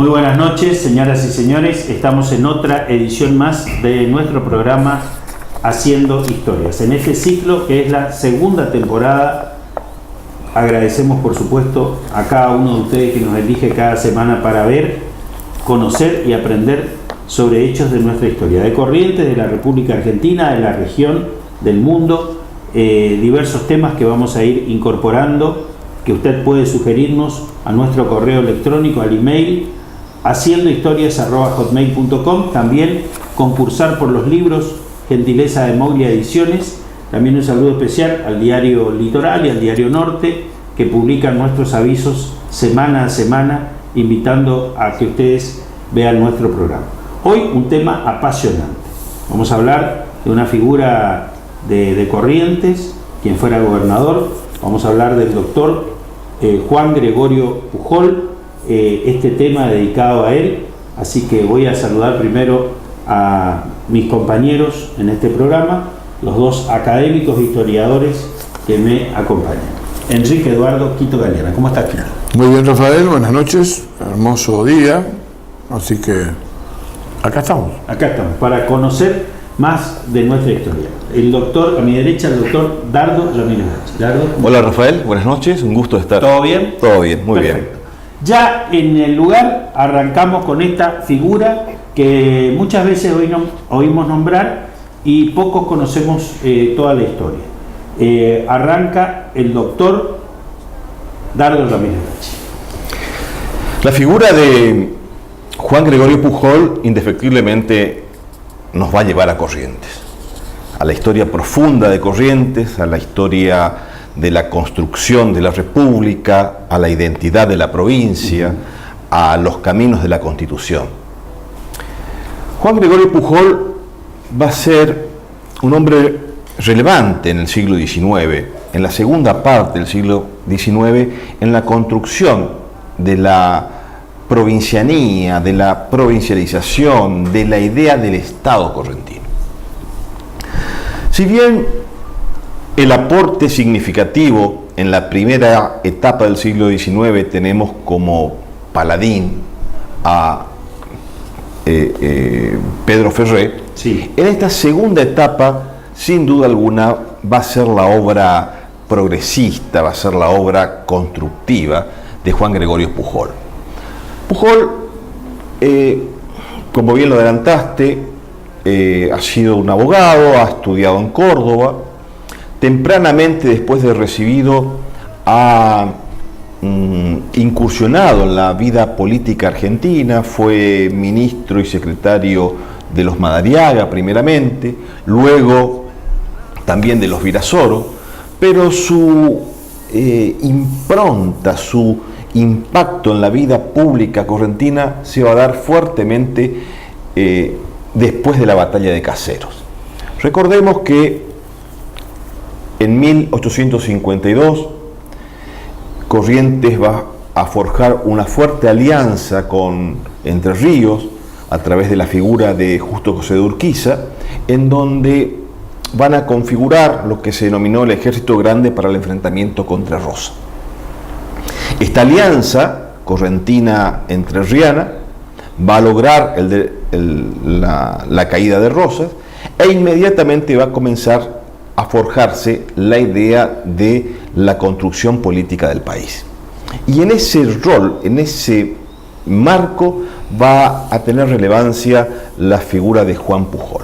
Muy buenas noches, señoras y señores. Estamos en otra edición más de nuestro programa Haciendo Historias. En este ciclo, que es la segunda temporada, agradecemos por supuesto a cada uno de ustedes que nos elige cada semana para ver, conocer y aprender sobre hechos de nuestra historia, de Corrientes, de la República Argentina, de la región, del mundo, diversos temas que vamos a ir incorporando, que usted puede sugerirnos a nuestro correo electrónico, al email haciendohistorias@hotmail.com. También concursar por los libros, gentileza de Moglia Ediciones. También un saludo especial al diario Litoral y al diario Norte, que publican nuestros avisos semana a semana, invitando a que ustedes vean nuestro programa. Hoy un tema apasionante. Vamos a hablar de una figura de Corrientes, quien fuera gobernador. Vamos a hablar del doctor Juan Gregorio Pujol, este tema dedicado a él. Así que voy a saludar primero a mis compañeros en este programa, los dos académicos historiadores que me acompañan. Enrique Eduardo Quito Galeana, ¿cómo estás, Quito? Muy bien, Rafael, buenas noches, hermoso día, así que acá estamos. Acá estamos, para conocer más de nuestra historia. El doctor, a mi derecha, el doctor Dardo Ramírez. Dardo. Hola, Rafael, buenas noches, un gusto estar. ¿Todo bien? Todo bien, muy Perfecto. bien. Ya en el lugar arrancamos con esta figura que muchas veces oímos nombrar y pocos conocemos toda la historia. Arranca el doctor Dardo Ramírez. La figura de Juan Gregorio Pujol indefectiblemente nos va a llevar a Corrientes, a la historia profunda de Corrientes, a la historia de la construcción de la República, a la identidad de la provincia, a los caminos de la Constitución. Juan Gregorio Pujol va a ser un hombre relevante en el siglo XIX, en la segunda parte del siglo XIX, en la construcción de la provincianía, de la provincialización, de la idea del Estado correntino. Si bien el aporte significativo en la primera etapa del siglo XIX tenemos como paladín a Pedro Ferré, sí. En esta segunda etapa, sin duda alguna, va a ser la obra progresista, va a ser la obra constructiva de Juan Gregorio Pujol. Pujol, como bien lo adelantaste, ha sido un abogado, ha estudiado en Córdoba. Tempranamente, después de recibido, ha incursionado en la vida política argentina, fue ministro y secretario de los Madariaga primeramente, luego también de los Virasoro, pero su impronta, su impacto en la vida pública correntina se va a dar fuertemente después de la batalla de Caseros. Recordemos que en 1852 Corrientes va a forjar una fuerte alianza con Entre Ríos a través de la figura de Justo José de Urquiza, en donde van a configurar lo que se denominó el Ejército Grande para el enfrentamiento contra Rosa. Esta alianza correntina entrerriana va a lograr la caída de Rosas e inmediatamente va a comenzar a forjarse la idea de la construcción política del país. Y en ese rol, en ese marco, va a tener relevancia la figura de Juan Pujol.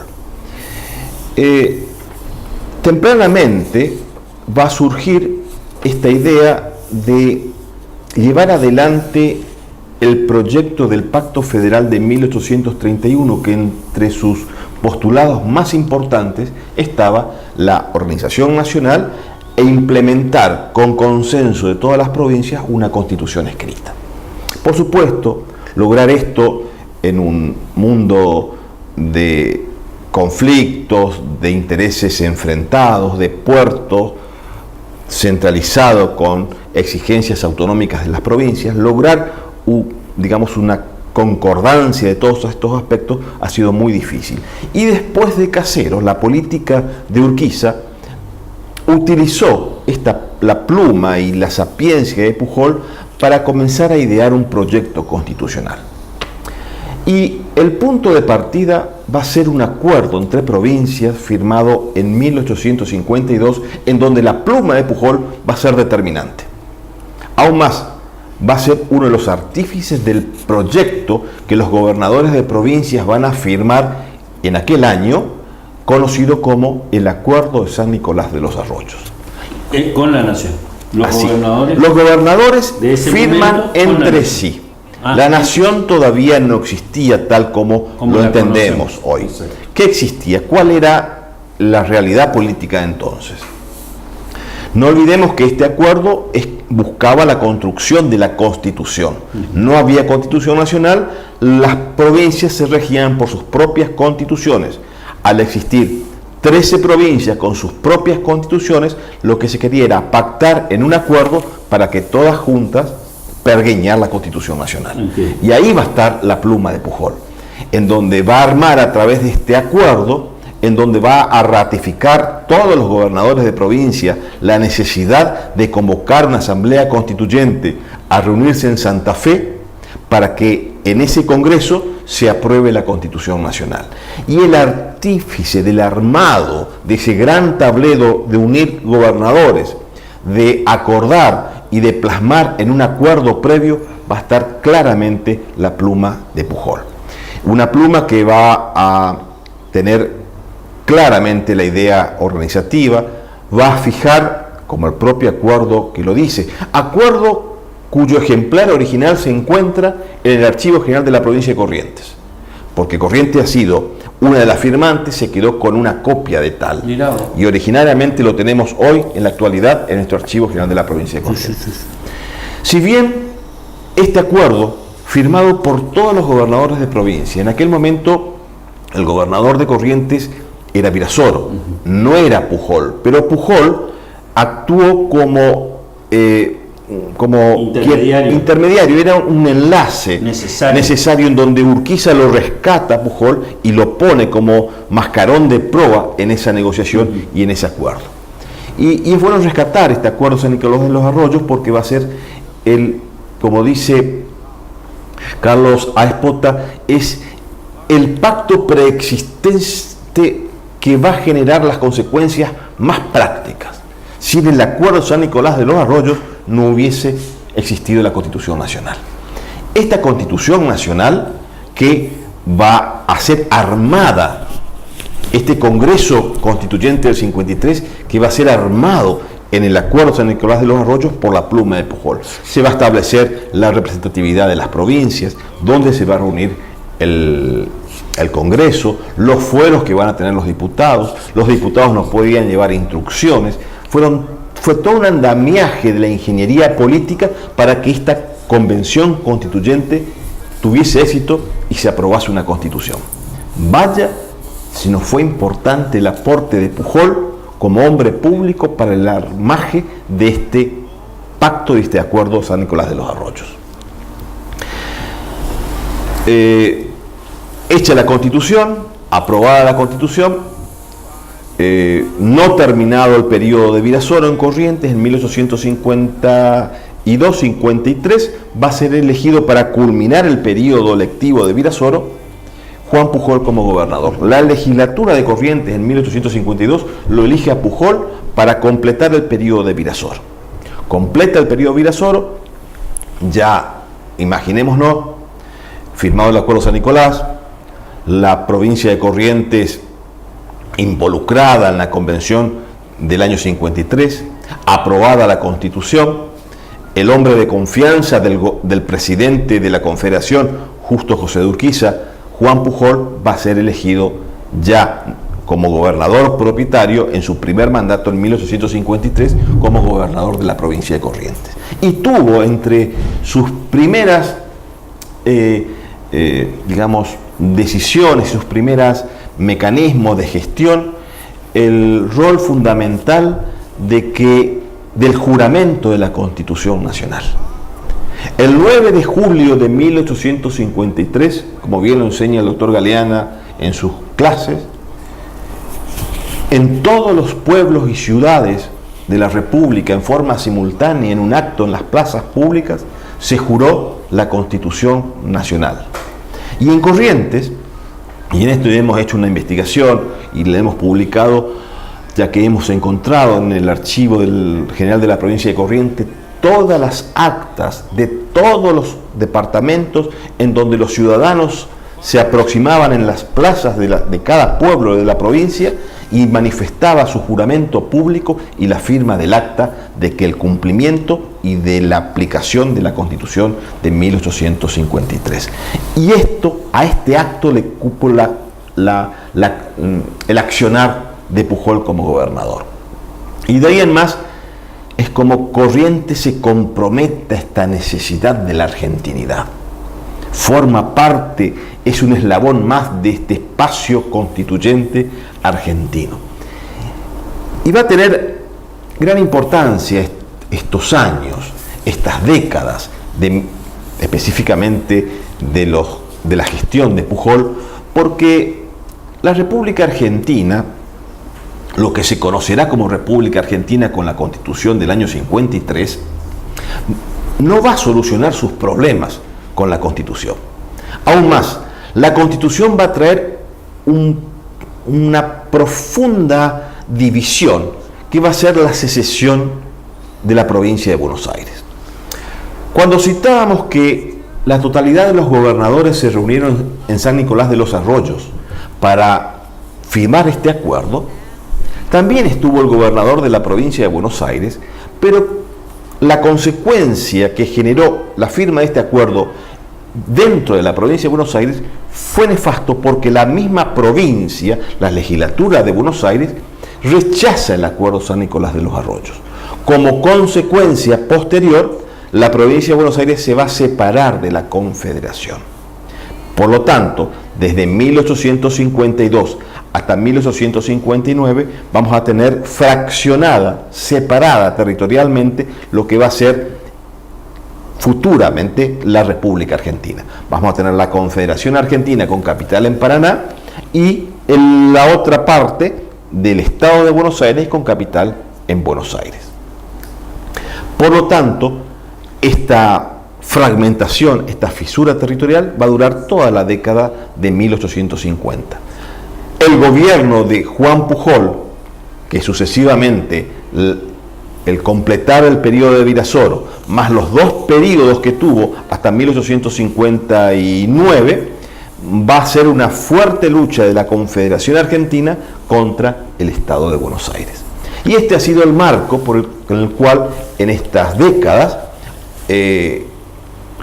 Tempranamente va a surgir esta idea de llevar adelante el proyecto del Pacto Federal de 1831, que entre sus postulados más importantes estaba la organización nacional e implementar con consenso de todas las provincias una constitución escrita. Por supuesto, lograr esto en un mundo de conflictos, de intereses enfrentados, de puertos centralizados con exigencias autonómicas de las provincias, lograr, digamos, una concordancia de todos estos aspectos ha sido muy difícil. Y después de Caseros, la política de Urquiza utilizó la pluma y la sapiencia de Pujol para comenzar a idear un proyecto constitucional. Y el punto de partida va a ser un acuerdo entre provincias firmado en 1852, en donde la pluma de Pujol va a ser determinante. Aún más, va a ser uno de los artífices del proyecto que los gobernadores de provincias van a firmar en aquel año, conocido como el Acuerdo de San Nicolás de los Arroyos. Con la nación. Los gobernadores de ese firman momento entre sí. La nación todavía no existía tal como lo entendemos hoy. ¿Qué existía? ¿Cuál era la realidad política de entonces? No olvidemos que este acuerdo buscaba la construcción de la Constitución. No había Constitución nacional, las provincias se regían por sus propias constituciones. Al existir 13 provincias con sus propias constituciones, lo que se quería era pactar en un acuerdo para que todas juntas pergeñar la Constitución Nacional. Okay. Y ahí va a estar la pluma de Pujol, en donde va a armar a través de este acuerdo, en donde va a ratificar todos los gobernadores de provincia la necesidad de convocar una asamblea constituyente a reunirse en Santa Fe para que en ese congreso se apruebe la Constitución Nacional. Y el artífice del armado de ese gran tablero de unir gobernadores, de acordar y de plasmar en un acuerdo previo, va a estar claramente la pluma de Pujol. Una pluma que va a tener claramente la idea organizativa, va a fijar, como el propio acuerdo que lo dice, acuerdo cuyo ejemplar original se encuentra en el Archivo General de la provincia de Corrientes, porque Corrientes ha sido una de las firmantes, se quedó con una copia de tal. Y originariamente lo tenemos hoy, en la actualidad, en nuestro Archivo General de la provincia de Corrientes. Si bien este acuerdo, firmado por todos los gobernadores de provincia, en aquel momento el gobernador de Corrientes era Virasoro, no era Pujol, pero Pujol actuó como intermediario, era un enlace necesario en donde Urquiza lo rescata a Pujol y lo pone como mascarón de proa en esa negociación y en ese acuerdo. Y es bueno rescatar este acuerdo San Nicolás de los Arroyos porque va a ser como dice Carlos Aespota, es el pacto preexistente que va a generar las consecuencias más prácticas. Sin el acuerdo San Nicolás de los Arroyos no hubiese existido la Constitución Nacional. Esta Constitución Nacional que va a ser armada, este Congreso Constituyente del 53, que va a ser armado en el Acuerdo San Nicolás de los Arroyos por la pluma de Pujol. Se va a establecer la representatividad de las provincias, donde se va a reunir el Congreso, los fueros que van a tener los diputados no podían llevar instrucciones, fue todo un andamiaje de la ingeniería política para que esta convención constituyente tuviese éxito y se aprobase una constitución. Vaya si no fue importante el aporte de Pujol como hombre público para el armaje de este pacto, de este acuerdo San Nicolás de los Arroyos. Hecha la constitución, aprobada la constitución, no terminado el periodo de Virasoro en Corrientes, en 1852-53, va a ser elegido para culminar el periodo lectivo de Virasoro Juan Pujol como gobernador. La legislatura de Corrientes en 1852 lo elige a Pujol para completar el periodo de Virasoro. Completa el periodo de Virasoro, ya imaginémonos, firmado el Acuerdo San Nicolás, la provincia de Corrientes involucrada en la convención del año 53, aprobada la Constitución, el hombre de confianza del presidente de la Confederación, Justo José de Urquiza, Juan Pujol, va a ser elegido ya como gobernador propietario en su primer mandato en 1853 como gobernador de la provincia de Corrientes. Y tuvo entre sus primeras, decisiones, sus primeros mecanismos de gestión, el rol fundamental del juramento de la Constitución Nacional. El 9 de julio de 1853, como bien lo enseña el doctor Galeana en sus clases, en todos los pueblos y ciudades de la República, en forma simultánea, en un acto en las plazas públicas, se juró la Constitución Nacional. Y en Corrientes, y en esto hemos hecho una investigación y la hemos publicado, ya que hemos encontrado en el archivo del general de la provincia de Corrientes todas las actas de todos los departamentos en donde los ciudadanos se aproximaban en las plazas de cada pueblo de la provincia y manifestaba su juramento público y la firma del acta de que el cumplimiento y de la aplicación de la Constitución de 1853. Y a este acto le cupo el accionar de Pujol como gobernador. Y de ahí en más es como Corrientes se compromete a esta necesidad de la argentinidad. Forma parte, es un eslabón más de este espacio constituyente argentino. Y va a tener gran importancia estos años, estas décadas, específicamente de la gestión de Pujol, porque la República Argentina, lo que se conocerá como República Argentina con la Constitución del año 53, no va a solucionar sus problemas con la Constitución. Aún más, la Constitución va a traer una profunda división que va a ser la secesión de la provincia de Buenos Aires. Cuando citábamos que la totalidad de los gobernadores se reunieron en San Nicolás de los Arroyos para firmar este acuerdo, también estuvo el gobernador de la provincia de Buenos Aires, pero la consecuencia que generó la firma de este acuerdo dentro de la provincia de Buenos Aires fue nefasto porque la misma provincia, la legislatura de Buenos Aires, rechaza el acuerdo San Nicolás de los Arroyos. Como consecuencia posterior, la provincia de Buenos Aires se va a separar de la Confederación. Por lo tanto, desde 1852 hasta 1859 vamos a tener fraccionada, separada territorialmente lo que va a ser futuramente la República Argentina. Vamos a tener la Confederación Argentina con capital en Paraná y la otra parte del Estado de Buenos Aires con capital en Buenos Aires. Por lo tanto, esta fragmentación, esta fisura territorial va a durar toda la década de 1850. El gobierno de Juan Pujol, que sucesivamente el completar el periodo de Virasoro, más los dos periodos que tuvo hasta 1859, va a ser una fuerte lucha de la Confederación Argentina contra el Estado de Buenos Aires. Y este ha sido el marco en el cual en estas décadas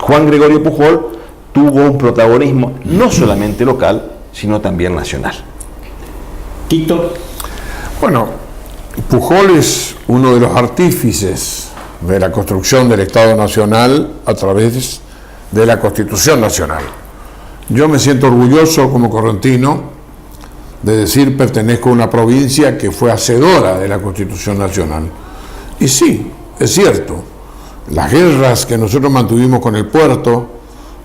Juan Gregorio Pujol tuvo un protagonismo no solamente local, sino también nacional. Tito. Bueno, Pujol es uno de los artífices de la construcción del Estado Nacional a través de la Constitución Nacional. Yo me siento orgulloso como correntino de decir pertenezco a una provincia que fue hacedora de la Constitución Nacional. Y sí, es cierto, las guerras que nosotros mantuvimos con el puerto,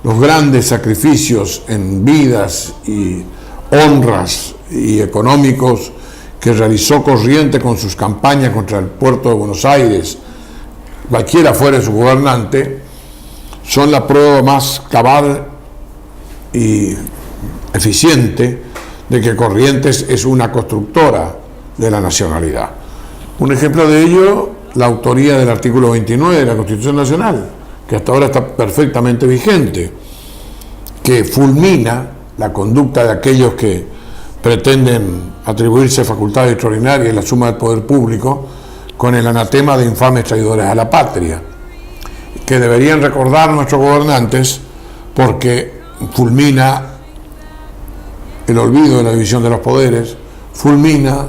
los grandes sacrificios en vidas y honras y económicos que realizó Corrientes con sus campañas contra el puerto de Buenos Aires, cualquiera fuera su gobernante, son la prueba más cabal y eficiente de que Corrientes es una constructora de la nacionalidad. Un ejemplo de ello, la autoría del artículo 29 de la Constitución Nacional, que hasta ahora está perfectamente vigente, que fulmina la conducta de aquellos que pretenden atribuirse facultades extraordinarias en la suma del poder público con el anatema de infames traidores a la patria, que deberían recordar nuestros gobernantes porque fulmina el olvido de la división de los poderes, fulmina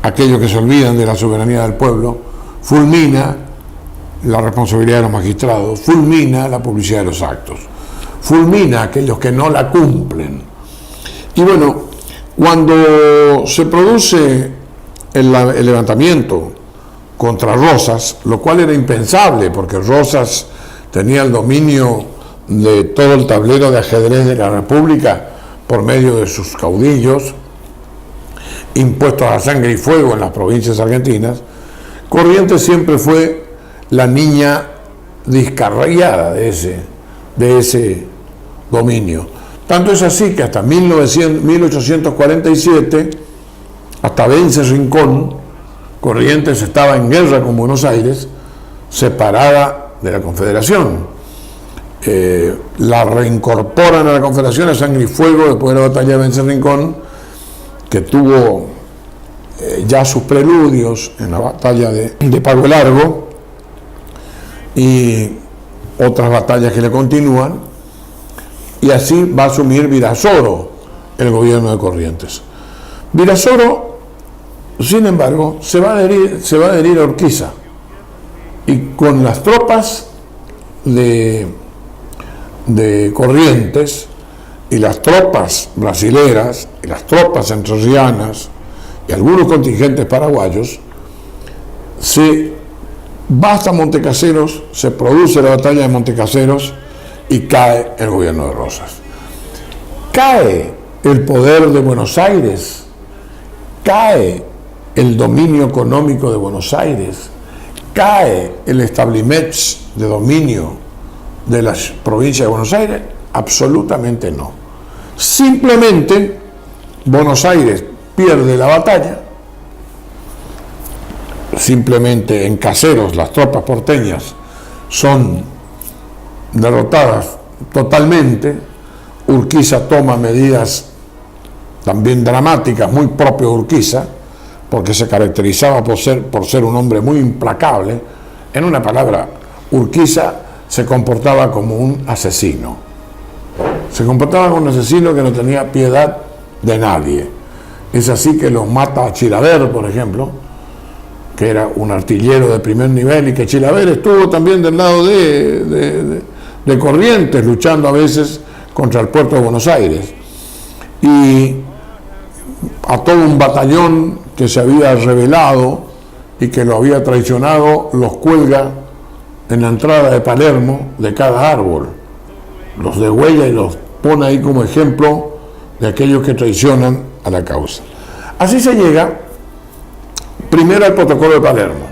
aquellos que se olvidan de la soberanía del pueblo, fulmina la responsabilidad de los magistrados, fulmina la publicidad de los actos, fulmina a aquellos que no la cumplen. Y bueno, cuando se produce el levantamiento contra Rosas, lo cual era impensable porque Rosas tenía el dominio de todo el tablero de ajedrez de la República por medio de sus caudillos, impuestos a sangre y fuego en las provincias argentinas, Corrientes siempre fue la niña descarriada de ese dominio. Tanto es así que hasta 1847, hasta vence Rincón, Corrientes estaba en guerra con Buenos Aires, separada de la Confederación. La reincorporan a la Confederación a sangre y fuego después de la batalla de Vence Rincón, que tuvo ya sus preludios en la batalla de Pago Largo y otras batallas que le continúan, y así va a asumir Virasoro el gobierno de Corrientes. Virasoro, sin embargo, se va a adherir a Urquiza, y con las tropas de Corrientes y las tropas brasileras y las tropas entrerrianas y algunos contingentes paraguayos, se va hasta Montecaseros, se produce la batalla de Montecaseros y cae el gobierno de Rosas. Cae el poder de Buenos Aires, cae el dominio económico de Buenos Aires, cae el establiment de dominio de la provincia de Buenos Aires. Absolutamente no. Simplemente Buenos Aires pierde la batalla, simplemente en Caseros las tropas porteñas son derrotadas totalmente. Urquiza toma medidas también dramáticas, muy propio de Urquiza, porque se caracterizaba por ser un hombre muy implacable. En una palabra, Urquiza se comportaba como un asesino. Se comportaba como un asesino que no tenía piedad de nadie. Es así que los mata a Chilaver, por ejemplo, que era un artillero de primer nivel, y que Chilaver estuvo también del lado de Corrientes, luchando a veces contra el puerto de Buenos Aires. Y a todo un batallón que se había rebelado y que lo había traicionado, los cuelga en la entrada de Palermo de cada árbol, los degüella y los pone ahí como ejemplo de aquellos que traicionan a la causa. Así se llega primero al protocolo de Palermo.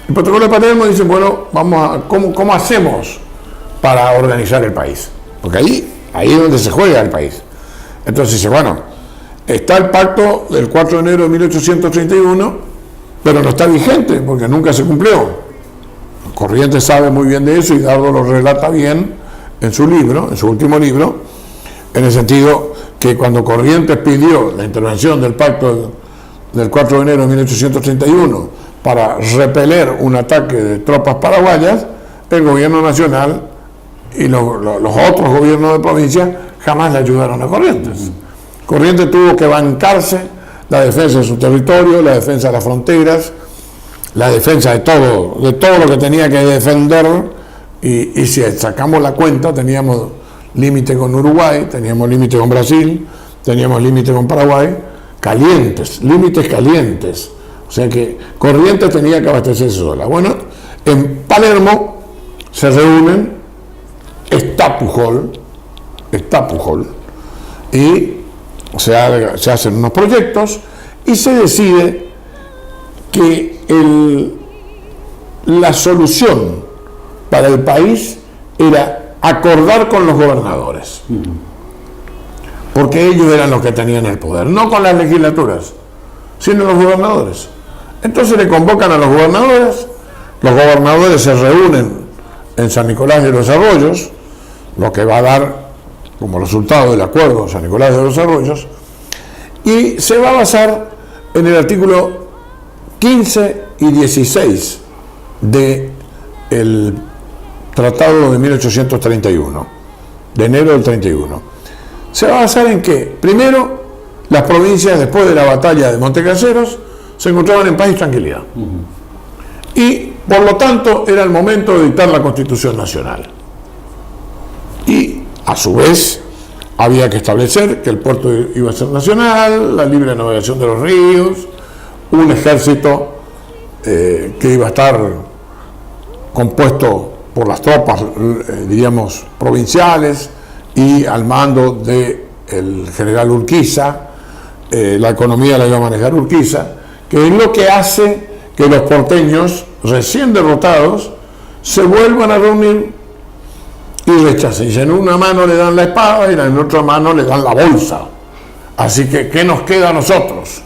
El protocolo de Palermo dice, bueno, ¿cómo hacemos para organizar el país? Porque ahí es donde se juega el país. Entonces dice, bueno, está el pacto del 4 de enero de 1831, pero no está vigente porque nunca se cumplió. Corrientes sabe muy bien de eso y Dardo lo relata bien en su libro, en su último libro, en el sentido que cuando Corrientes pidió la intervención del pacto del 4 de enero de 1831 para repeler un ataque de tropas paraguayas, el gobierno nacional y los otros gobiernos de provincia jamás le ayudaron a Corrientes. Corrientes tuvo que bancarse la defensa de su territorio, la defensa de las fronteras, la defensa de todo lo que tenía que defender, y si sacamos la cuenta, teníamos límite con Uruguay, teníamos límite con Brasil, teníamos límite con Paraguay, límites calientes. O sea que Corrientes tenía que abastecerse sola. Bueno, en Palermo se reúnen, está Pujol, y se hacen unos proyectos y se decide que la solución para el país era acordar con los gobernadores, porque ellos eran los que tenían el poder, no con las legislaturas, sino los gobernadores. Entonces le convocan a los gobernadores se reúnen en San Nicolás de los Arroyos, lo que va a dar como resultado del acuerdo San Nicolás de los Arroyos, y se va a basar en el artículo 15 y 16 del Tratado de 1831, de enero del 31. Se va a basar en que, primero, las provincias, después de la batalla de Montecaseros, se encontraban en paz y tranquilidad. Y, por lo tanto, era el momento de dictar la Constitución Nacional. Y, a su vez, había que establecer que el puerto iba a ser nacional, la libre navegación de los ríos, un ejército que iba a estar compuesto por las tropas, diríamos, provinciales, y al mando del general Urquiza. La economía la iba a manejar Urquiza, que es lo que hace que los porteños, recién derrotados, se vuelvan a reunir y rechaza. Y en una mano le dan la espada y en otra mano le dan la bolsa. Así que, ¿qué nos queda a nosotros?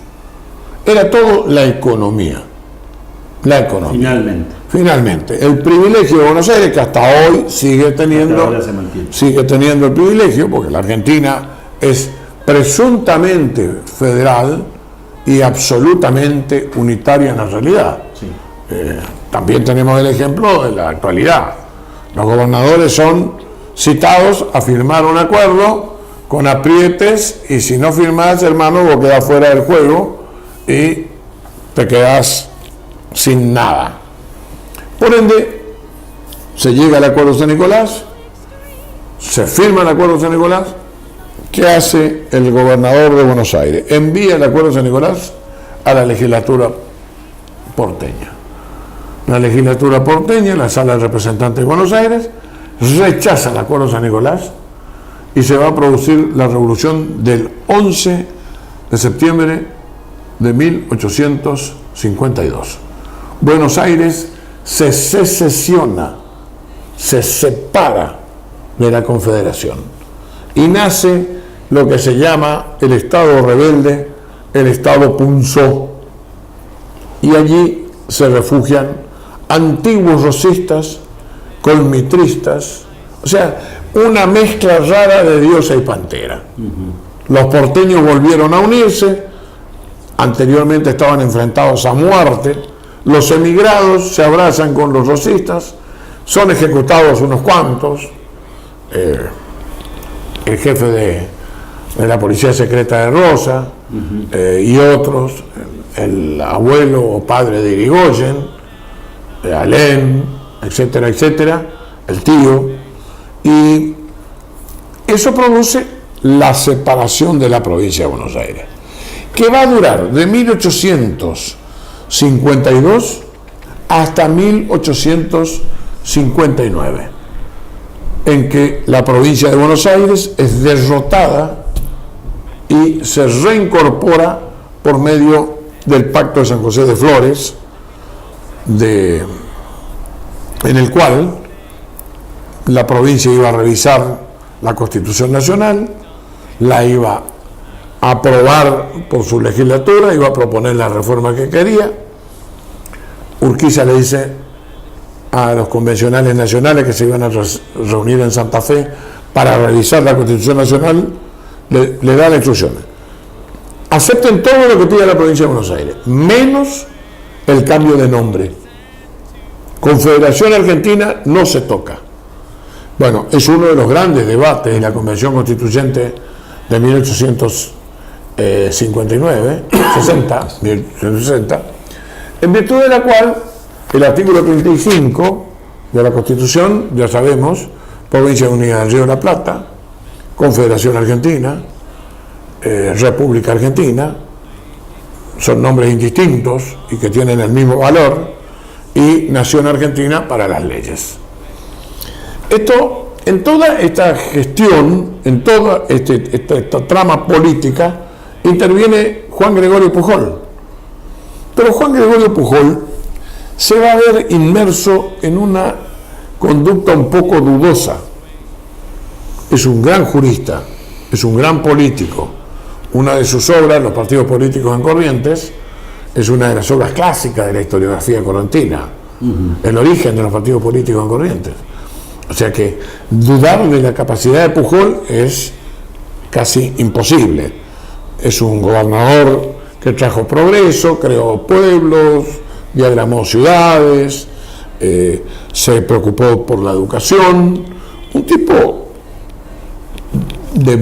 Era todo la economía. La economía. Finalmente. El privilegio de Buenos Aires, que hasta hoy sigue teniendo el privilegio, porque la Argentina es presuntamente federal y absolutamente unitaria en la realidad. Sí. También tenemos el ejemplo de la actualidad. Los gobernadores son citados a firmar un acuerdo con aprietes, y si no firmás, hermano, vos quedás fuera del juego y te quedás sin nada. Por ende, se llega al Acuerdo de San Nicolás, se firma el Acuerdo de San Nicolás. ¿Qué hace el gobernador de Buenos Aires? Envía el Acuerdo de San Nicolás a la legislatura porteña. La legislatura porteña, la Sala de Representantes de Buenos Aires, rechaza el Acuerdo de San Nicolás y se va a producir la revolución del 11 de septiembre de 1852. Buenos Aires se secesiona, se separa de la Confederación y nace lo que se llama el Estado rebelde, el Estado punzó, y allí se refugian antiguos rosistas con mitristas, o sea, una mezcla rara de diosa y pantera. Los porteños volvieron a unirse, anteriormente estaban enfrentados a muerte, los emigrados se abrazan con los rosistas, son ejecutados unos cuantos, el jefe de la policía secreta de Rosa, y otros, el abuelo o padre de Irigoyen, Alem, etcétera, etcétera, el tío, y eso produce la separación de la provincia de Buenos Aires, que va a durar de 1852 hasta 1859, en que la provincia de Buenos Aires es derrotada y se reincorpora por medio del Pacto de San José de Flores, en el cual la provincia iba a revisar la Constitución Nacional, la iba a aprobar por su legislatura, iba a proponer la reforma que quería. Urquiza le dice a los convencionales nacionales que se iban a reunir en Santa Fe para revisar la Constitución Nacional, le da la instrucción: acepten todo lo que pida la provincia de Buenos Aires, menos el cambio de nombre. Confederación Argentina no se toca. Bueno, es uno de los grandes debates de la Convención Constituyente de 1859, 1860, en virtud de la cual el artículo 35 de la Constitución, ya sabemos, Provincia Unida del Río de la Plata, Confederación Argentina, República Argentina, son nombres indistintos y que tienen el mismo valor, y Nación Argentina para las leyes. Esto, en toda esta gestión, en toda esta trama política, interviene Juan Gregorio Pujol. Pero Juan Gregorio Pujol se va a ver inmerso en una conducta un poco dudosa. Es un gran jurista, es un gran político. Una de sus obras, Los partidos políticos en Corrientes, es una de las obras clásicas de la historiografía correntina, el origen de los partidos políticos en Corrientes. O sea que dudar de la capacidad de Pujol es casi imposible. Es un gobernador que trajo progreso, creó pueblos, diagramó ciudades, se preocupó por la educación, un tipo de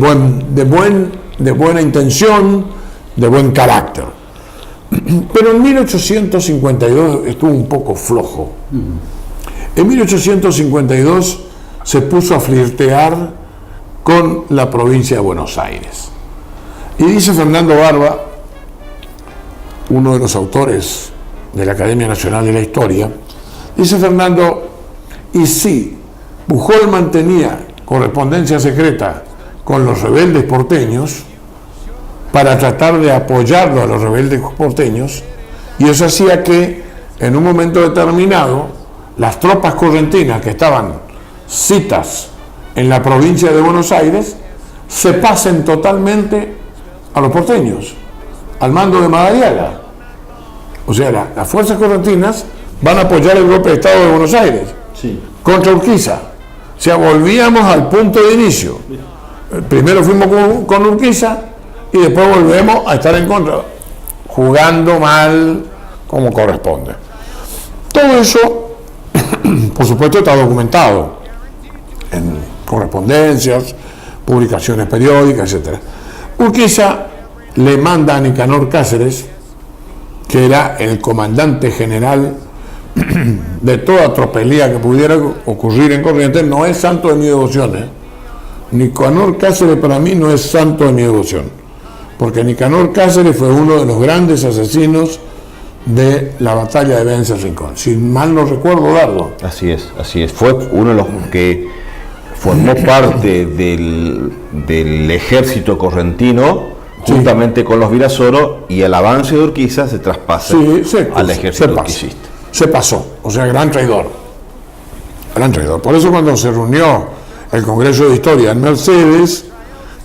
buena intención, de buen carácter. Pero en 1852 estuvo un poco flojo. En 1852 se puso a flirtear con la provincia de Buenos Aires. Y dice Fernando Barba, uno de los autores de la Academia Nacional de la Historia, dice Fernando, y si Pujol mantenía correspondencia secreta con los rebeldes porteños para tratar de apoyarlo a los rebeldes porteños, y eso hacía que en un momento determinado las tropas correntinas que estaban citas en la provincia de Buenos Aires se pasen totalmente a los porteños, al mando de Madariaga. O sea, las fuerzas correntinas van a apoyar el golpe de Estado de Buenos Aires contra Urquiza. O sea, volvíamos al punto de inicio. Primero fuimos con Urquiza y después volvemos a estar en contra, jugando mal como corresponde. Todo eso, por supuesto, está documentado en correspondencias, publicaciones periódicas, etc. Urquiza le manda a Nicanor Cáceres, que era el comandante general de toda tropelía que pudiera ocurrir en Corrientes. No es santo de mi devoción, Nicanor Cáceres para mí no es santo de mi devoción, porque Nicanor Cáceres fue uno de los grandes asesinos de la batalla de Vence Rincón, si mal no recuerdo, Dardo. Así es. Fue uno de los que formó parte del ejército correntino, juntamente con los Virasoro, y el avance de Urquiza se traspasa al ejército urquicista. Se pasó, o sea, gran traidor. Por eso cuando se reunió el Congreso de Historia en Mercedes,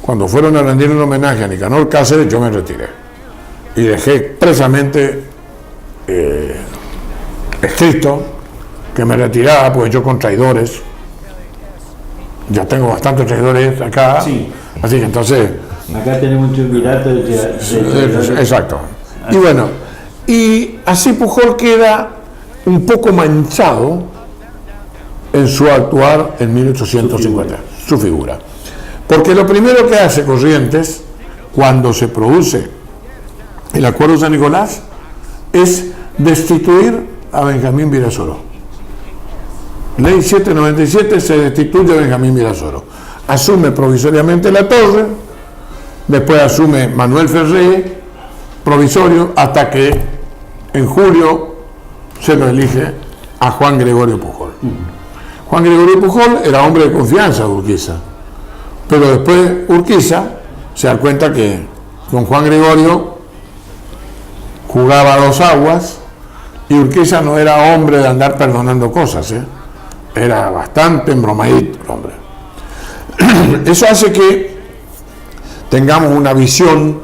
cuando fueron a rendir un homenaje a Nicanor Cáceres, yo me retiré y dejé expresamente escrito que me retiraba, porque yo con traidores, ya tengo bastantes traidores acá, así que entonces... Acá tenemos un triunvirato exacto. Y bueno, y así Pujol queda un poco manchado en su actuar en 1850, su figura. Porque lo primero que hace Corrientes, cuando se produce el Acuerdo de San Nicolás, es destituir a Benjamín Virasoro. Ley 797, se destituye a Benjamín Virasoro. Asume provisoriamente la torre, después asume Manuel Ferré, provisorio, hasta que en julio se lo elige a Juan Gregorio Pujol. Juan Gregorio Pujol era hombre de confianza de Urquiza, pero después Urquiza se da cuenta que con Juan Gregorio jugaba a dos aguas y Urquiza no era hombre de andar perdonando cosas, era bastante embromadito el hombre. Eso hace que tengamos una visión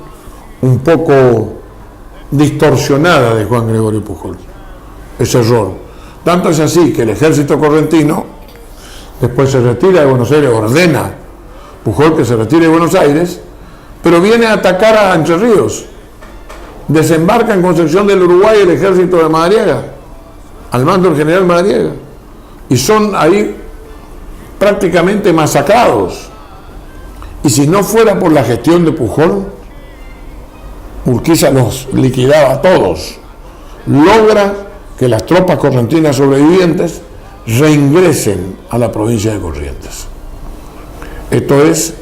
un poco distorsionada de Juan Gregorio Pujol. Ese error. Tanto es así que el ejército correntino después se retira de Buenos Aires, ordena Pujol que se retire de Buenos Aires, pero viene a atacar a Entre Ríos. Desembarca en Concepción del Uruguay el ejército de Madariaga, al mando del general Madariaga, y son ahí prácticamente masacrados. Y si no fuera por la gestión de Pujol, Urquiza los liquidaba a todos. Logra que las tropas correntinas sobrevivientes reingresen a la provincia de Corrientes. Esto es,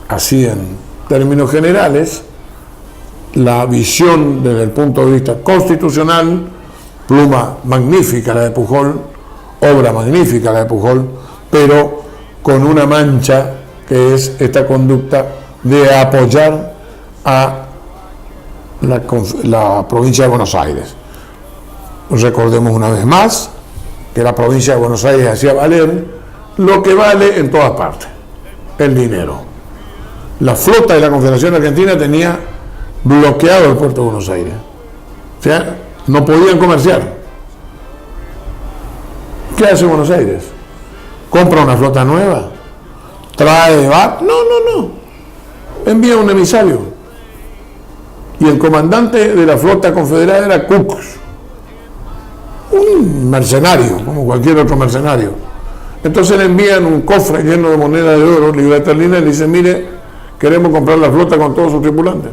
así en términos generales, la visión desde el punto de vista constitucional, pluma magnífica la de Pujol, obra magnífica la de Pujol, pero con una mancha que es esta conducta de apoyar a la provincia de Buenos Aires. Recordemos una vez más que la provincia de Buenos Aires hacía valer lo que vale en todas partes, el dinero. La flota de la Confederación Argentina tenía bloqueado el puerto de Buenos Aires, o sea, no podían comerciar. ¿Qué hace Buenos Aires? ¿Compra una flota nueva? ¿Trae barcos? No. Envía un emisario. Y el comandante de la flota confederada era Cook, un mercenario, como cualquier otro mercenario. Entonces le envían un cofre lleno de moneda de oro, libra esterlina, y le dicen: mire, queremos comprar la flota con todos sus tripulantes.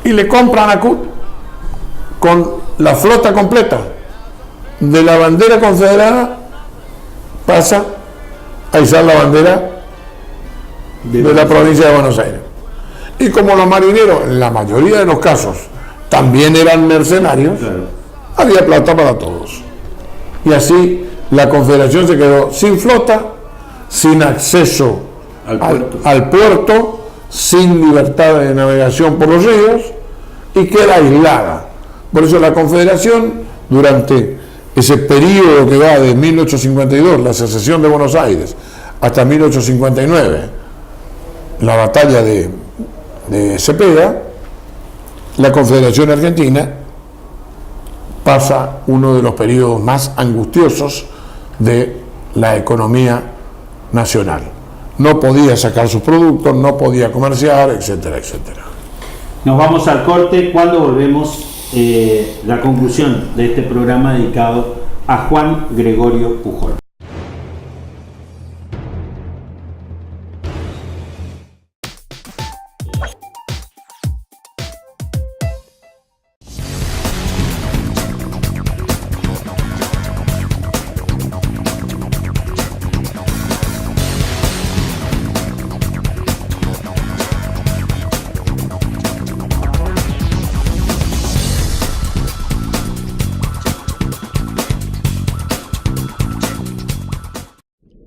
Y le compran a Cook con la flota completa. De la bandera confederada pasa a izar la bandera de la provincia de Buenos Aires. Y como los marineros, en la mayoría de los casos, también eran mercenarios, había plata para todos. Y así la Confederación se quedó sin flota, sin acceso al puerto, sin libertad de navegación por los ríos, y queda aislada. Por eso la Confederación, durante ese periodo que va de 1852, la secesión de Buenos Aires, hasta 1859, la batalla de Cepeda, la Confederación Argentina pasa uno de los periodos más angustiosos de la economía nacional. No podía sacar sus productos, no podía comerciar, etcétera, etcétera. Nos vamos al corte. Cuando volvemos, la conclusión de este programa dedicado a Juan Gregorio Pujol.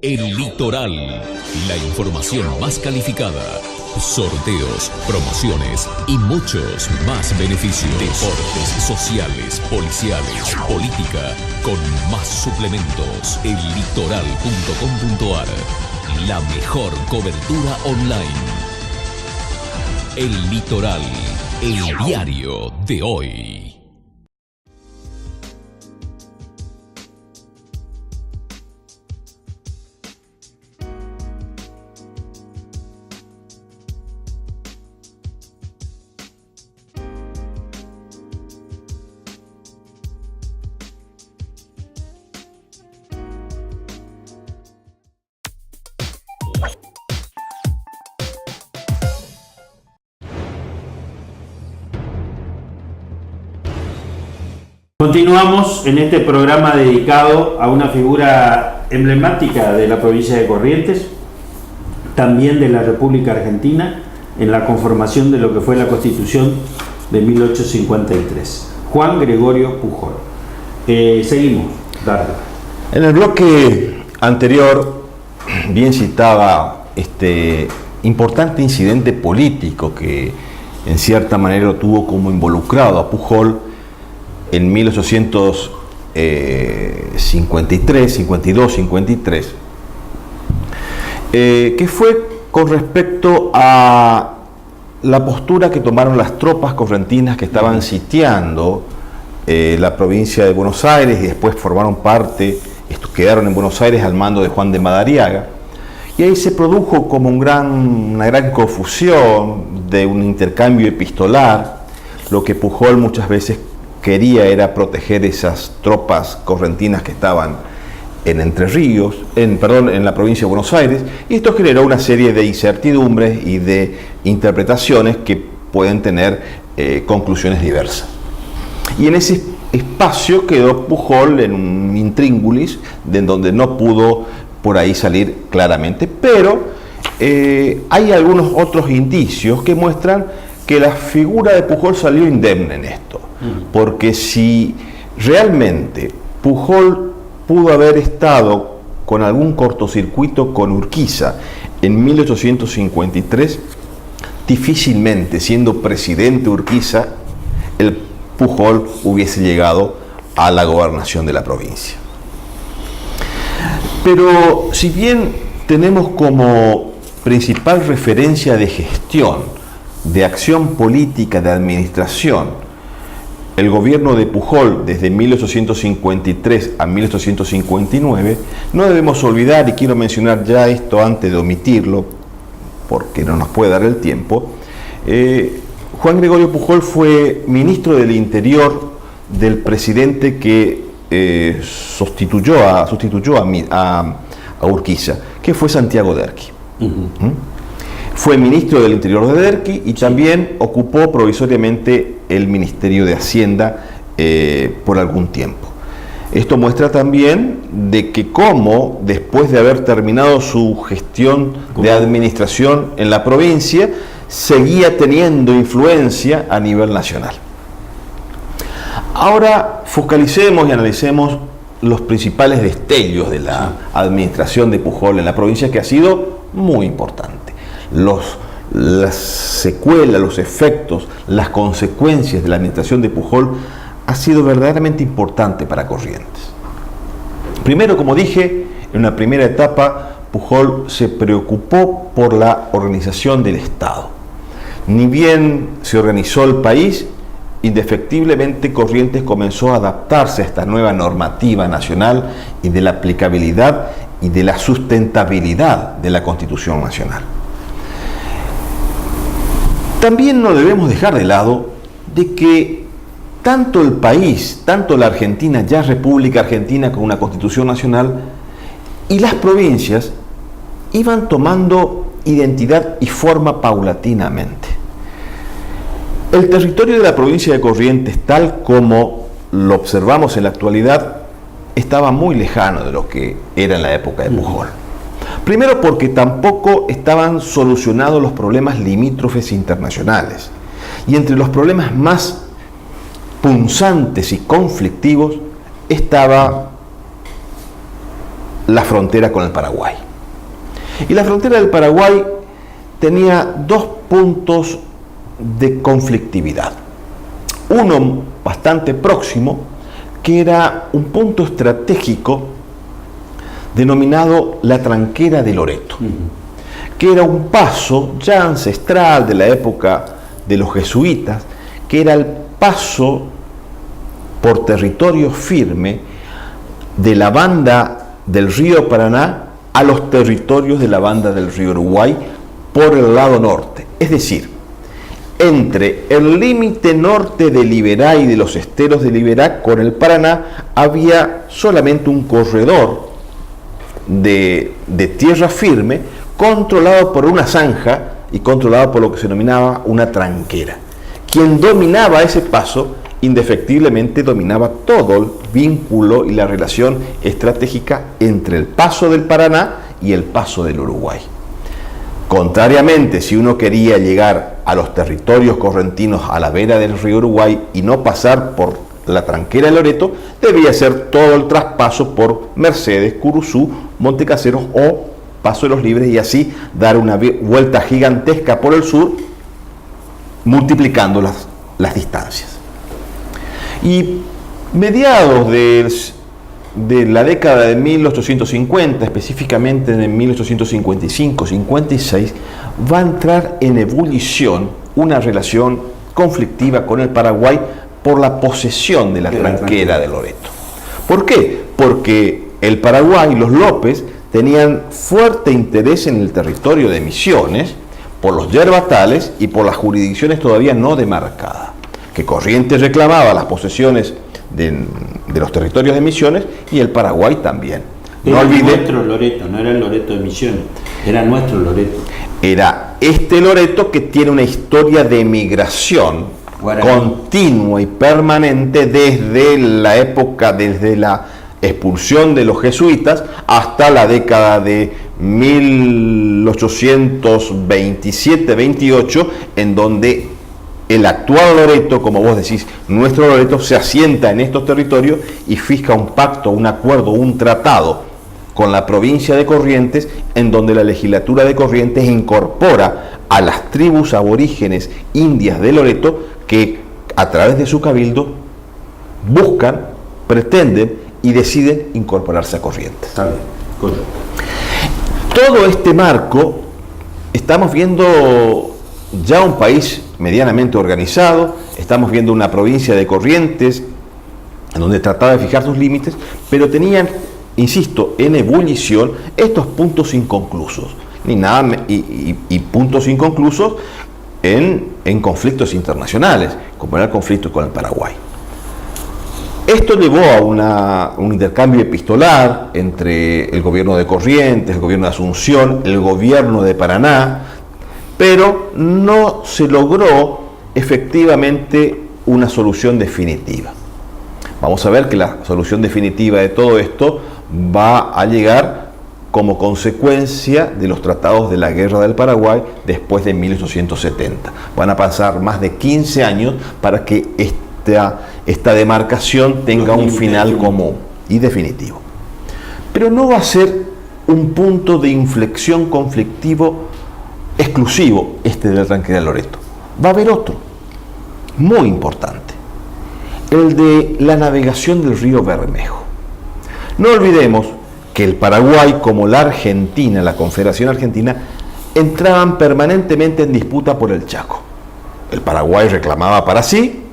El Litoral, la información más calificada, sorteos, promociones y muchos más beneficios. Deportes, sociales, policiales, política, con más suplementos. Ellitoral.com.ar, la mejor cobertura online. El Litoral, el diario de hoy. Continuamos en este programa dedicado a una figura emblemática de la provincia de Corrientes, también de la República Argentina, en la conformación de lo que fue la Constitución de 1853, Juan Gregorio Pujol. Seguimos, Dardo. En el bloque anterior bien citaba este importante incidente político que en cierta manera lo tuvo como involucrado a Pujol en 1853, 52, 53, que fue con respecto a la postura que tomaron las tropas correntinas que estaban sitiando la provincia de Buenos Aires y después formaron parte, quedaron en Buenos Aires al mando de Juan de Madariaga, y ahí se produjo como una gran confusión de un intercambio epistolar. Lo que Pujol muchas veces quería era proteger esas tropas correntinas que estaban en Entre Ríos, en la provincia de Buenos Aires, y esto generó una serie de incertidumbres y de interpretaciones que pueden tener conclusiones diversas. Y en ese espacio quedó Pujol en un intríngulis de donde no pudo por ahí salir claramente, pero hay algunos otros indicios que muestran que la figura de Pujol salió indemne en esto. Porque si realmente Pujol pudo haber estado con algún cortocircuito con Urquiza en 1853, difícilmente, siendo presidente Urquiza, el Pujol hubiese llegado a la gobernación de la provincia. Pero si bien tenemos como principal referencia de gestión, de acción política, de administración, el gobierno de Pujol desde 1853 a 1859, no debemos olvidar, y quiero mencionar ya esto antes de omitirlo, porque no nos puede dar el tiempo, Juan Gregorio Pujol fue ministro del Interior del presidente que sustituyó a Urquiza, que fue Santiago Derqui. Fue ministro del Interior de Derqui y también ocupó provisoriamente el Ministerio de Hacienda por algún tiempo. Esto muestra también de que cómo, después de haber terminado su gestión de administración en la provincia, seguía teniendo influencia a nivel nacional. Ahora focalicemos y analicemos los principales destellos de la administración de Pujol en la provincia, que ha sido muy importante. Las secuelas, los efectos, las consecuencias de la administración de Pujol ha sido verdaderamente importante para Corrientes. Primero, como dije, en una primera etapa, Pujol se preocupó por la organización del Estado. Ni bien se organizó el país, indefectiblemente Corrientes comenzó a adaptarse a esta nueva normativa nacional y de la aplicabilidad y de la sustentabilidad de la Constitución Nacional. También no debemos dejar de lado de que tanto el país, tanto la Argentina, ya República Argentina con una Constitución Nacional, y las provincias iban tomando identidad y forma paulatinamente. El territorio de la provincia de Corrientes, tal como lo observamos en la actualidad, estaba muy lejano de lo que era en la época de Pujol. Primero porque tampoco estaban solucionados los problemas limítrofes internacionales. Y entre los problemas más punzantes y conflictivos estaba la frontera con el Paraguay. Y la frontera del Paraguay tenía dos puntos de conflictividad. Uno bastante próximo, que era un punto estratégico denominado la Tranquera de Loreto, que era un paso ya ancestral de la época de los jesuitas, que era el paso por territorio firme de la banda del río Paraná a los territorios de la banda del río Uruguay por el lado norte. Es decir, entre el límite norte de Liberá y de los esteros de Liberá con el Paraná había solamente un corredor de tierra firme controlado por una zanja y controlado por lo que se denominaba una tranquera. Quien dominaba ese paso indefectiblemente dominaba todo el vínculo y la relación estratégica entre el paso del Paraná y el paso del Uruguay. Contrariamente, si uno quería llegar a los territorios correntinos a la vera del río Uruguay y no pasar por la Tranquera de Loreto, debía hacer todo el traspaso por Mercedes, Curuzú, Montecaseros o Paso de los Libres y así dar una vuelta gigantesca por el sur, multiplicando las distancias. Y mediados de la década de 1850, específicamente en 1855-56, va a entrar en ebullición una relación conflictiva con el Paraguay por la posesión de la Tranquera de Loreto. ¿Por qué? Porque el Paraguay y los López tenían fuerte interés en el territorio de Misiones por los yerbatales y por las jurisdicciones todavía no demarcadas, que Corrientes reclamaba las posesiones de los territorios de Misiones y el Paraguay también. Era nuestro Loreto, no era el Loreto de Misiones, era nuestro Loreto. Era este Loreto que tiene una historia de migración continua y permanente desde la época, desde la expulsión de los jesuitas hasta la década de 1827-28, en donde el actual Loreto, como vos decís, nuestro Loreto, se asienta en estos territorios y fija un pacto, un acuerdo, un tratado con la provincia de Corrientes, en donde la legislatura de Corrientes incorpora a las tribus aborígenes indias de Loreto que a través de su cabildo buscan, pretenden y deciden incorporarse a Corrientes. Está bien, correcto. Todo este marco, estamos viendo ya un país medianamente organizado, estamos viendo una provincia de Corrientes en donde trataba de fijar sus límites, pero tenían, insisto, en ebullición estos puntos inconclusos, y puntos inconclusos en conflictos internacionales, como era el conflicto con el Paraguay. Esto llevó a un intercambio epistolar entre el gobierno de Corrientes, el gobierno de Asunción, el gobierno de Paraná, pero no se logró efectivamente una solución definitiva. Vamos a ver que la solución definitiva de todo esto va a llegar como consecuencia de los tratados de la Guerra del Paraguay después de 1870. Van a pasar más de 15 años para que esta demarcación tenga un final común y definitivo. Pero no va a ser un punto de inflexión conflictivo exclusivo de la Tranquera de Loreto. Va a haber otro, muy importante, el de la navegación del río Bermejo. No olvidemos que el Paraguay, como la Argentina, la Confederación Argentina, entraban permanentemente en disputa por el Chaco. El Paraguay reclamaba para sí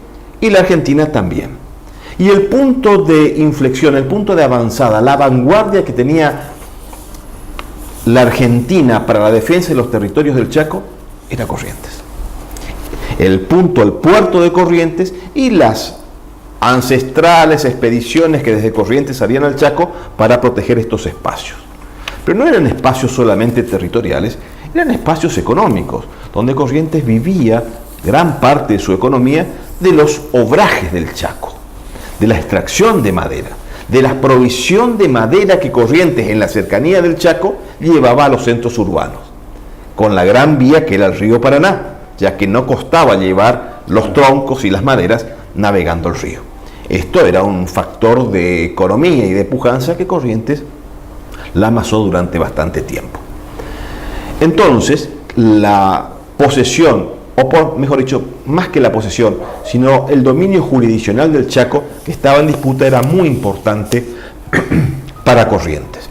y la Argentina también. Y el punto de inflexión, el punto de avanzada, la vanguardia que tenía la Argentina para la defensa de los territorios del Chaco era Corrientes. El puerto de Corrientes y las ancestrales expediciones que desde Corrientes salían al Chaco para proteger estos espacios. Pero no eran espacios solamente territoriales, eran espacios económicos, donde Corrientes vivía gran parte de su economía de los obrajes del Chaco, de la extracción de madera, de la provisión de madera que Corrientes en la cercanía del Chaco llevaba a los centros urbanos, con la gran vía que era el río Paraná, ya que no costaba llevar los troncos y las maderas navegando el río. Esto era un factor de economía y de pujanza que Corrientes la amasó durante bastante tiempo. Entonces, la posesión, mejor dicho, más que la posesión, sino el dominio jurisdiccional del Chaco que estaba en disputa era muy importante para Corrientes.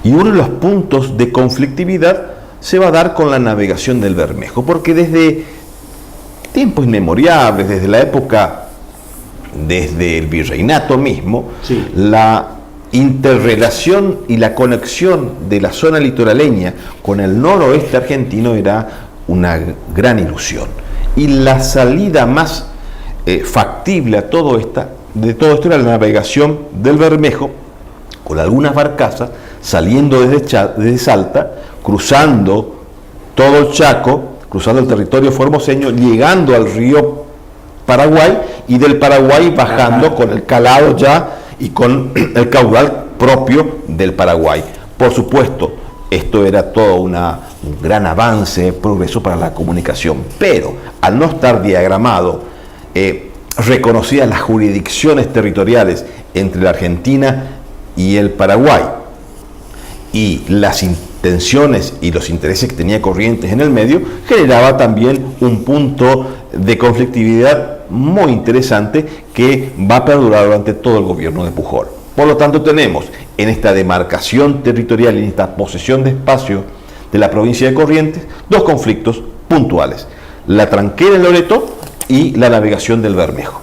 Y uno de los puntos de conflictividad se va a dar con la navegación del Bermejo, porque desde tiempos inmemoriales, desde la época, desde el virreinato mismo, sí, la interrelación y la conexión de la zona litoraleña con el noroeste argentino era una gran ilusión. Y la salida más factible a todo esto era la navegación del Bermejo, con algunas barcazas saliendo desde Salta, cruzando todo el Chaco, cruzando el territorio formoseño, llegando al río Paraguay, y del Paraguay bajando con el calado ya y con el caudal propio del Paraguay. Por supuesto, esto era todo un gran avance, progreso para la comunicación, pero al no estar diagramado, reconocidas las jurisdicciones territoriales entre la Argentina y el Paraguay, y las intenciones y los intereses que tenía Corrientes en el medio, generaba también un punto de conflictividad muy interesante que va a perdurar durante todo el gobierno de Pujol. Por lo tanto, tenemos en esta demarcación territorial y en esta posesión de espacio de la provincia de Corrientes dos conflictos puntuales: la tranquera en Loreto y la navegación del Bermejo.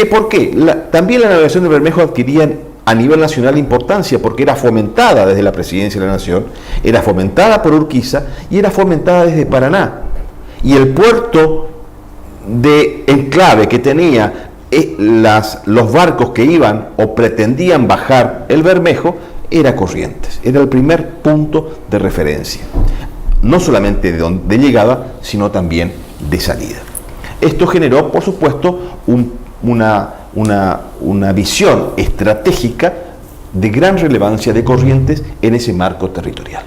¿Por qué? También la navegación del Bermejo adquiría a nivel nacional importancia, porque era fomentada desde la Presidencia de la Nación, era fomentada por Urquiza y era fomentada desde Paraná. Y el puerto de enclave que tenía los barcos que iban o pretendían bajar el Bermejo era Corrientes, era el primer punto de referencia, no solamente de llegada, sino también de salida. Esto generó, por supuesto, una visión estratégica de gran relevancia de Corrientes en ese marco territorial.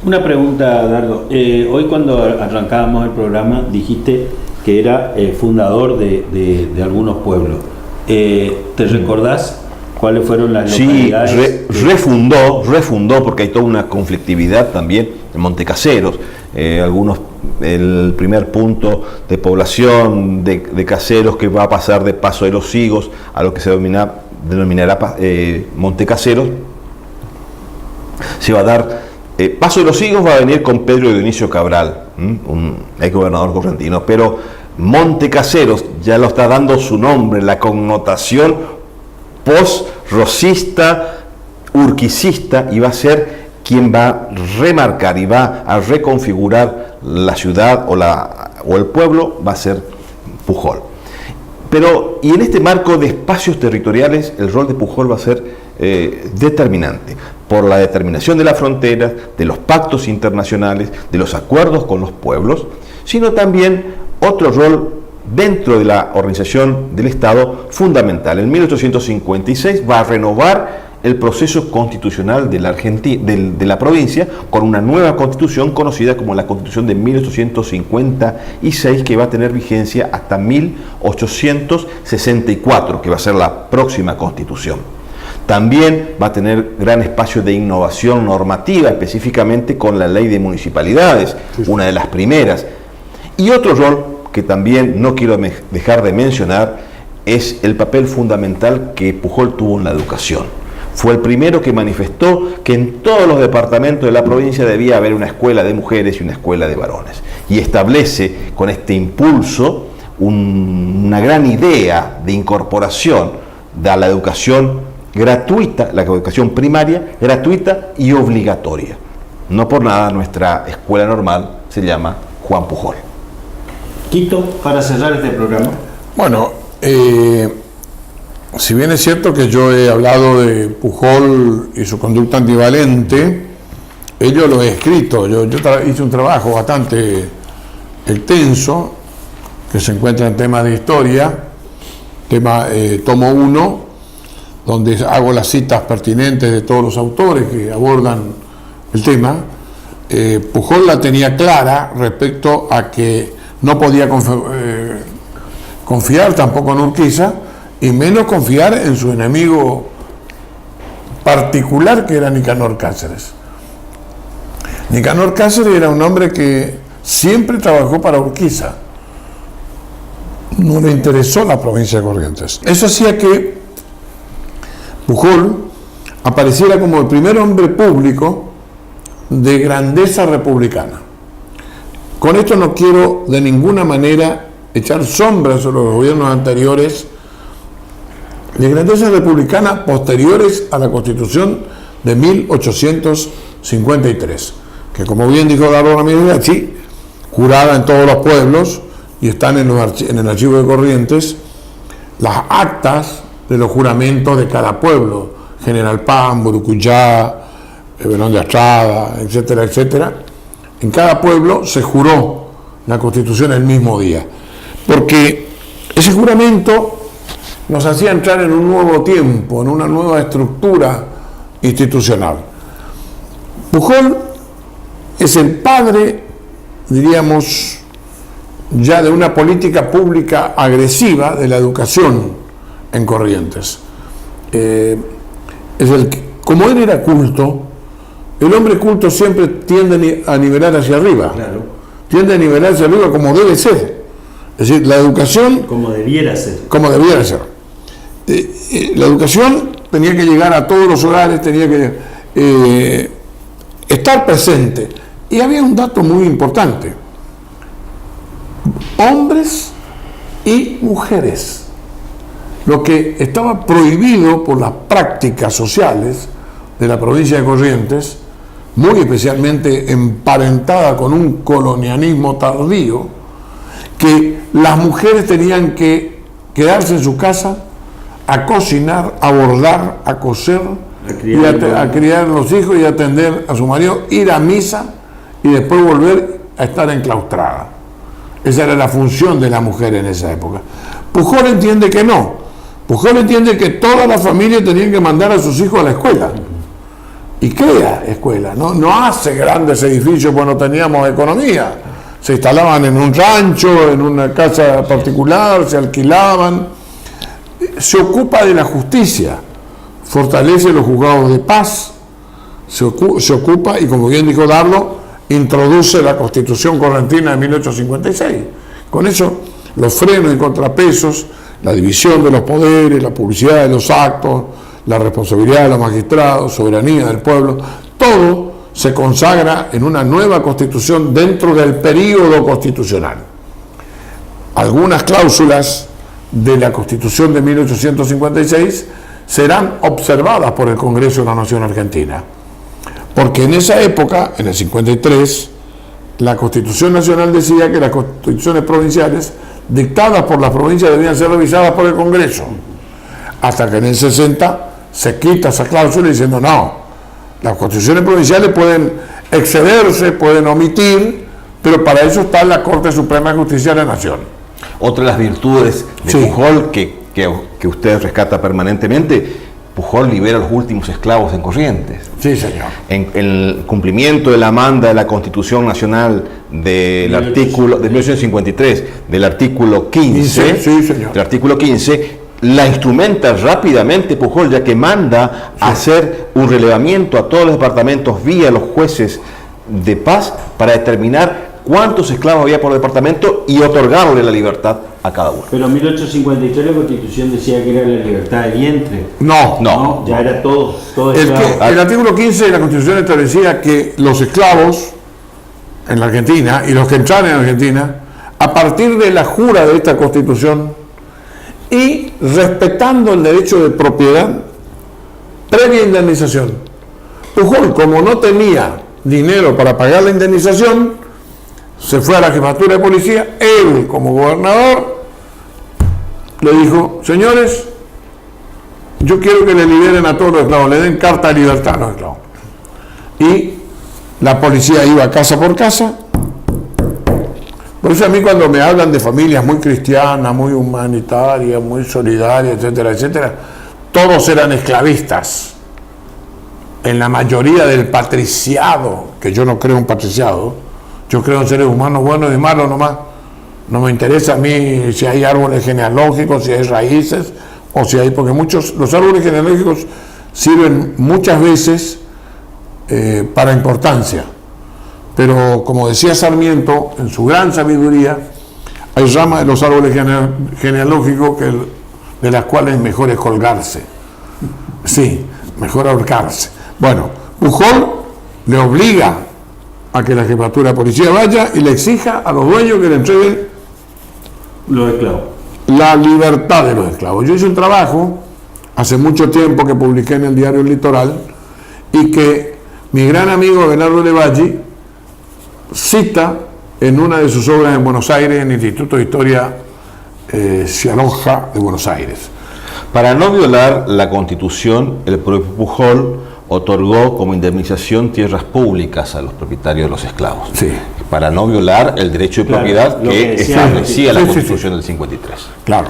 Una pregunta, Dardo. Hoy cuando arrancábamos el programa dijiste que era fundador de algunos pueblos. ¿Te recordás cuáles fueron las localidades? Sí, refundó porque hay toda una conflictividad también en Montecaseros. El primer punto de población de caseros que va a pasar de Paso de los Higos a lo que se denominará Montecaseros, se va a dar. Paso de los Higos va a venir con Pedro Dionisio Cabral, un ex gobernador correntino, pero Montecaseros ya lo está dando su nombre, la connotación post-rosista, urquicista, y va a ser quien va a remarcar y va a reconfigurar la ciudad o el pueblo, va a ser Pujol. Y en este marco de espacios territoriales, el rol de Pujol va a ser determinante, por la determinación de las fronteras, de los pactos internacionales, de los acuerdos con los pueblos, sino también otro rol dentro de la organización del Estado fundamental. En 1856 va a renovar el proceso constitucional de la provincia con una nueva constitución conocida como la Constitución de 1856, que va a tener vigencia hasta 1864, que va a ser la próxima constitución. También va a tener gran espacio de innovación normativa, específicamente con la ley de municipalidades, una de las primeras. Y otro rol que también no quiero dejar de mencionar es el papel fundamental que Pujol tuvo en la educación. Fue el primero que manifestó que en todos los departamentos de la provincia debía haber una escuela de mujeres y una escuela de varones. Y establece con este impulso una gran idea de incorporación de la educación gratuita, la educación primaria, gratuita y obligatoria. No por nada nuestra escuela normal se llama Juan Pujol. Quito, para cerrar este programa. Bueno, si bien es cierto que yo he hablado de Pujol y su conducta ambivalente, yo lo he escrito. Yo hice un trabajo bastante extenso que se encuentra en temas de historia, tomo 1, donde hago las citas pertinentes de todos los autores que abordan el tema. Pujol la tenía clara respecto a que no podía confiar tampoco en Urquiza, y menos confiar en su enemigo particular, que era Nicanor Cáceres. Nicanor Cáceres era un hombre que siempre trabajó para Urquiza. No le interesó la provincia de Corrientes. Eso hacía que Pujol apareciera como el primer hombre público de grandeza republicana. Con esto no quiero de ninguna manera echar sombras sobre los gobiernos anteriores de grandeza republicana posteriores a la Constitución de 1853, que, como bien dijo Dardo Ramírez, sí, jurada en todos los pueblos, y están en el archivo de Corrientes las actas de los juramentos de cada pueblo: General Paz, Burucuyá, Belón de Astrada, etcétera, etcétera. En cada pueblo se juró la Constitución el mismo día, porque ese juramento nos hacía entrar en un nuevo tiempo, en una nueva estructura institucional. Pujol es el padre, diríamos, ya de una política pública agresiva de la educación en Corrientes. Como él era culto, el hombre culto siempre tiende a nivelar hacia arriba. Claro. Tiende a nivelar hacia arriba como debe ser. Es decir, la educación... Como debiera ser. Como debiera ser. La educación tenía que llegar a todos los hogares, tenía que estar presente. Y había un dato muy importante: hombres y mujeres. Lo que estaba prohibido por las prácticas sociales de la provincia de Corrientes, muy especialmente emparentada con un colonialismo tardío, que las mujeres tenían que quedarse en su casa a cocinar, a bordar, a coser, a criar a los hijos y atender a su marido, ir a misa y después volver a estar enclaustrada. Esa era la función de la mujer en esa época. Pujol entiende que no. Pujol entiende que todas las familias tenían que mandar a sus hijos a la escuela. Y crea escuela, no hace grandes edificios cuando teníamos economía. Se instalaban en un rancho, en una casa particular, se alquilaban. Se ocupa de la justicia, fortalece los juzgados de paz, se ocupa, y como bien dijo Dardo, introduce la Constitución correntina de 1856. Con eso, los frenos y contrapesos, la división de los poderes, la publicidad de los actos, la responsabilidad de los magistrados, soberanía del pueblo, todo se consagra en una nueva Constitución dentro del período constitucional. Algunas cláusulas de la Constitución de 1856 serán observadas por el Congreso de la Nación Argentina, porque en esa época, en el 53, la Constitución Nacional decía que las constituciones provinciales dictadas por las provincias debían ser revisadas por el Congreso, hasta que en el 60 se quita esa cláusula diciendo no, las constituciones provinciales pueden excederse, pueden omitir, pero para eso está la Corte Suprema de Justicia de la Nación. Otra de las virtudes de Pujol que usted rescata permanentemente: Pujol libera a los últimos esclavos en Corrientes. Sí, señor. En el cumplimiento de la manda de la Constitución Nacional del artículo de 1953, del artículo 15, sí, señor. Del artículo 15, la instrumenta rápidamente Pujol, ya que manda a hacer un relevamiento a todos los departamentos vía los jueces de paz para determinar cuántos esclavos había por departamento y otorgarle la libertad a cada uno. Pero en 1853 la Constitución decía que era la libertad de vientre. No. Ya era todo El esclavo. artículo 15 de la Constitución establecía que los esclavos en la Argentina y los que entraran en Argentina, a partir de la jura de esta Constitución y respetando el derecho de propiedad, previa indemnización. Pujol, como no tenía dinero para pagar la indemnización, se fue a la jefatura de policía. Él, como gobernador, le dijo: señores, yo quiero que le liberen a todos los esclavos, le den carta de libertad a los esclavos. Y la policía iba casa por casa. Por eso a mí, cuando me hablan de familias muy cristianas, muy humanitarias, muy solidarias, etcétera, etcétera, todos eran esclavistas. En la mayoría del patriciado, que yo no creo en patriciado, yo creo en seres humanos buenos y malos nomás. No me interesa a mí si hay árboles genealógicos, si hay raíces, o si hay, porque los árboles genealógicos sirven muchas veces para importancia. Pero como decía Sarmiento, en su gran sabiduría, hay ramas de los árboles genealógicos de las cuales mejor es colgarse. Sí, mejor ahorcarse. Bueno, Pujol le obliga a que la jefatura de policía vaya y le exija a los dueños que le entreguen Los esclavos. la libertad de los esclavos. Yo hice un trabajo hace mucho tiempo que publiqué en el diario El Litoral y que mi gran amigo Bernardo Levalli cita en una de sus obras en Buenos Aires, en el Instituto de Historia Cialoja de Buenos Aires. Para no violar la Constitución, el propio Pujol otorgó como indemnización tierras públicas a los propietarios de los esclavos. Sí. Para no violar el derecho de Claro, propiedad lo que que decía establecía la sí, sí, Constitución del 53. Claro.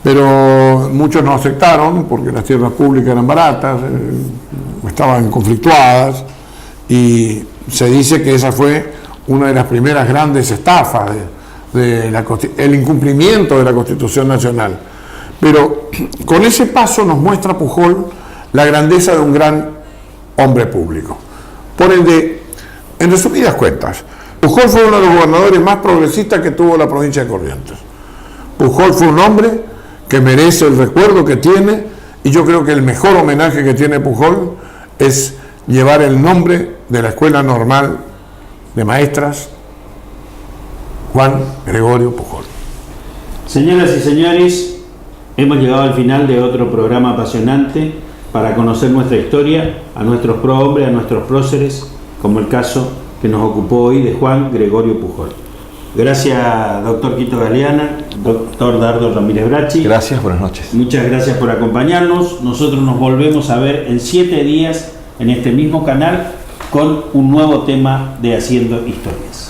Pero muchos no aceptaron porque las tierras públicas eran baratas, estaban conflictuadas, y se dice que esa fue una de las primeras grandes estafas el incumplimiento de la Constitución Nacional. Pero con ese paso nos muestra Pujol la grandeza de un gran hombre público. Por ende, en resumidas cuentas, Pujol fue uno de los gobernadores más progresistas que tuvo la provincia de Corrientes. Pujol fue un hombre que merece el recuerdo que tiene, y yo creo que el mejor homenaje que tiene Pujol es llevar el nombre de la Escuela Normal de Maestras Juan Gregorio Pujol. Señoras y señores, hemos llegado al final de otro programa apasionante para conocer nuestra historia, a nuestros prohombres, a nuestros próceres, como el caso que nos ocupó hoy de Juan Gregorio Pujol. Gracias, doctor Quito Galeana, doctor Dardo Ramírez Bracci. Gracias, buenas noches. Muchas gracias por acompañarnos. Nosotros nos volvemos a ver en 7 días en este mismo canal con un nuevo tema de Haciendo Historias.